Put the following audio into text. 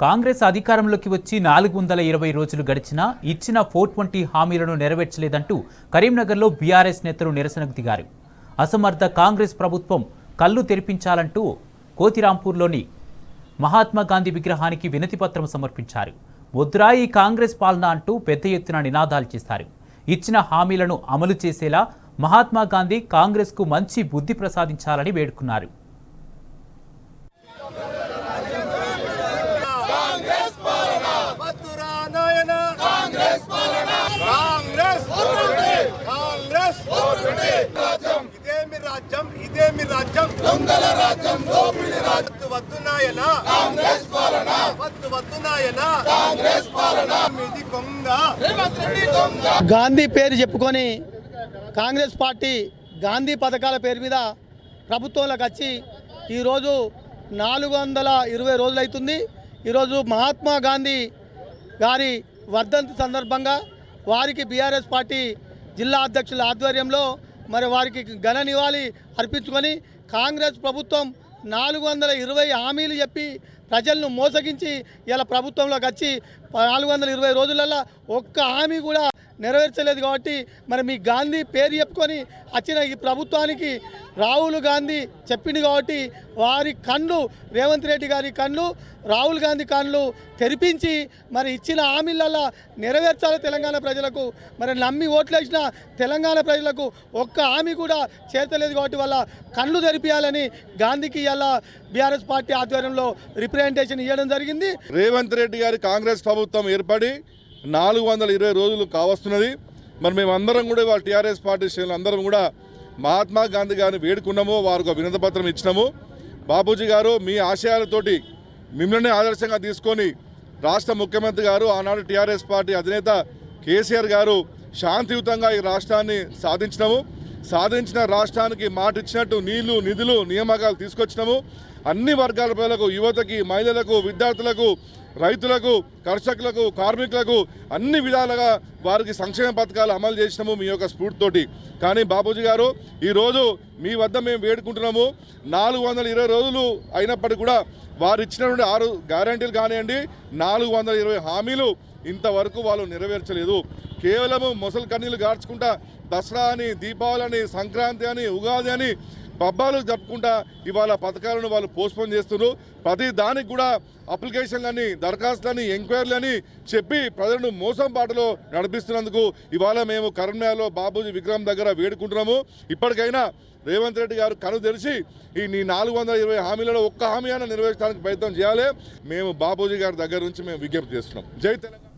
కాంగ్రెస్ అధికారంలోకి వచ్చి 420 రోజులు గడిచినా ఇచ్చిన 420 హామీలను నెరవేర్చలేదంటూ కరీంనగర్లో బీఆర్ఎస్ నేతలు నిరసనకు దిగారు. అసమర్థ కాంగ్రెస్ ప్రభుత్వం కళ్ళు తెరిపించాలంటూ కోతిరాంపూర్లోని మహాత్మా గాంధీ విగ్రహానికి వినతిపత్రం సమర్పించారు. వద్దురా ఈ కాంగ్రెస్ పాలన అంటూ పెద్ద ఎత్తున నినాదాలు చేశారు. ఇచ్చిన హామీలను అమలు చేసేలా మహాత్మా గాంధీ కాంగ్రెస్కు మంచి బుద్ధి ప్రసాదించాలని వేడుకున్నారు. గాంధీ పేరు చెప్పుకొని కాంగ్రెస్ పార్టీ గాంధీ పథకాల పేరు మీద ప్రభుత్వంలోకి వచ్చి ఈరోజు 420 రోజులు అవుతుంది. ఈరోజు మహాత్మా గాంధీ గారి వర్ధంతి సందర్భంగా వారికి బీఆర్ఎస్ పార్టీ జిల్లా అధ్యక్షుల ఆధ్వర్యంలో మరి వారికి ఘన నివాళి అర్పించుకొని కాంగ్రెస్ ప్రభుత్వం 420 హామీలు చెప్పి ప్రజలను మోసగించి ఇలా ప్రభుత్వంలోకి వచ్చి 420 రోజులలో ఒక్క హామీ కూడా నెరవేర్చలేదు. కాబట్టి మరి మీ గాంధీ పేరు చెప్పుకొని వచ్చిన ఈ ప్రభుత్వానికి రాహుల్ గాంధీ చెప్పింది కాబట్టి వారి కళ్ళు రేవంత్ రెడ్డి గారి కళ్ళు రాహుల్ గాంధీ కళ్ళు తెరిపించి మరి ఇచ్చిన హామీలలో నెరవేర్చాలి. తెలంగాణ ప్రజలకు మరి నమ్మి ఓట్లేసిన తెలంగాణ ప్రజలకు ఒక్క హామీ కూడా చేర్చలేదు. కాబట్టి వాళ్ళ కళ్ళు తెరిపించాలని గాంధీకి ఇలా బీఆర్ఎస్ పార్టీ ఆధ్వర్యంలో రిప్రజెంటేషన్ ఇవ్వడం జరిగింది. రేవంత్ రెడ్డి గారి కాంగ్రెస్ ప్రభుత్వం ఏర్పడి 420 రోజులు కావస్తున్నది. మరి మేమందరం కూడా ఇవాళ టీఆర్ఎస్ పార్టీ శ్రేణులు అందరం కూడా మహాత్మా గాంధీ గారిని వేడుకున్నాము, వారికి వినతిపత్రం ఇచ్చినాము. బాపూజీ గారు మీ ఆశయాలతోటి మిమ్మల్ని ఆదర్శంగా తీసుకొని రాష్ట్ర ముఖ్యమంత్రి గారు ఆనాడు టీఆర్ఎస్ పార్టీ అధినేత కేసీఆర్ గారు శాంతియుతంగా ఈ రాష్ట్రాన్ని సాధించిన రాష్ట్రానికి మాట ఇచ్చినట్టు నీళ్లు నిధులు నియామకాలు తీసుకొచ్చినాము. అన్ని వర్గాల ప్రజలకు, యువతకి, మహిళలకు, విద్యార్థులకు, రైతులకు, కర్షకులకు, కార్మికులకు అన్ని విధాలుగా వారికి సంక్షేమ పథకాలు అమలు చేసినాము మీ యొక్క స్ఫూర్తితోటి. కానీ బాపూజీ గారు ఈరోజు మీ వద్ద మేము వేడుకుంటున్నాము. 420 రోజులు అయినప్పటికీ కూడా వారు ఇచ్చినటువంటి 6 గ్యారంటీలు కానివ్వండి, 420 హామీలు ఇంతవరకు వాళ్ళు నెరవేర్చలేదు. కేవలము మొసలు కన్నీళ్ళు గార్చుకుంటా దసరా అని, దీపావళి అని, సంక్రాంతి అని, ఉగాది అని పబ్బాలు జరుపుకుంటా ఇవాళ పథకాలను వాళ్ళు పోస్ట్పోన్ చేస్తున్నారు. ప్రతి దానికి కూడా అప్లికేషన్లని, దరఖాస్తులని, ఎంక్వైరీలని చెప్పి ప్రజలను మోసం బాటలో నడిపిస్తున్నందుకు ఇవాళ మేము కరీంనగర్లో బాపూజీ విగ్రహం దగ్గర వేడుకుంటున్నాము. ఇప్పటికైనా రేవంత్ రెడ్డి గారు కను తెరిచి ఈ 420 హామీలలో ఒక్క హామీ అయినా నెరవేర్చడానికి ప్రయత్నం చేయాలి. మేము బాపూజీ గారి దగ్గర నుంచి మేము విజ్ఞప్తి చేస్తున్నాం. జై తెలంగాణ.